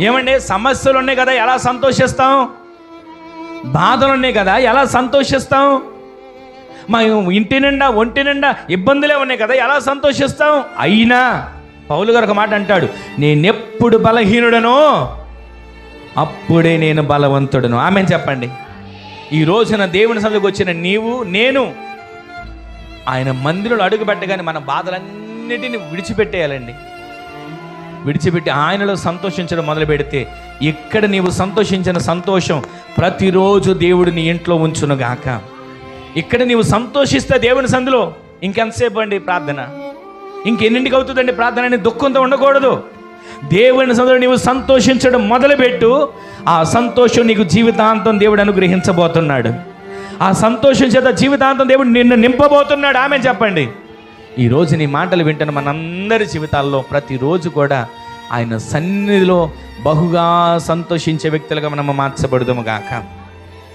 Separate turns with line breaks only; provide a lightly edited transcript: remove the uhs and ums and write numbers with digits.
ఏమండి, సమస్యలు ఉన్నాయి కదా, ఎలా సంతోషిస్తాం? బాధలు ఉన్నాయి కదా, ఎలా సంతోషిస్తాం? మా ఇంటి నిండా ఒంటి నిండా ఇబ్బందులే ఉన్నాయి కదా, ఎలా సంతోషిస్తాం? అయినా పౌలు గారు ఒక మాట అంటాడు, నేనెప్పుడు బలహీనుడనో అప్పుడే నేను బలవంతుడను. ఆమెను చెప్పండి. ఈ రోజున దేవుని సన్నిధికి వచ్చిన నీవు నేను ఆయన మందిరంలో అడుగు పెట్టగానే మన బాధలన్నిటిని విడిచిపెట్టేయాలండి. విడిచిపెట్టి ఆయనలో సంతోషించడం మొదలు పెడితే ఇక్కడ నీవు సంతోషించిన సంతోషం ప్రతిరోజు దేవుడు నీ ఇంట్లో ఉంచునుగాక. ఇక్కడ నీవు సంతోషిస్తే దేవుని సందులో ఇంకెంతసేపు అండి ప్రార్థన, ఇంకెన్నింటికి అవుతుందండి ప్రార్థన అని దుఃఖంతో ఉండకూడదు. దేవుని సందులో నీవు సంతోషించడం మొదలుపెట్టు. ఆ సంతోషం నీకు జీవితాంతం దేవుడు అనుగ్రహించబోతున్నాడు. ఆ సంతోషం చేత జీవితాంతం దేవుడు నిన్ను నింపబోతున్నాడు. ఆమె చెప్పండి. ఈరోజు నీ మాటలు వింటున్న మనందరి జీవితాల్లో ప్రతిరోజు కూడా ఆయన సన్నిధిలో బహుగా సంతోషించే వ్యక్తులుగా మనం మార్చబడుదుము గాక.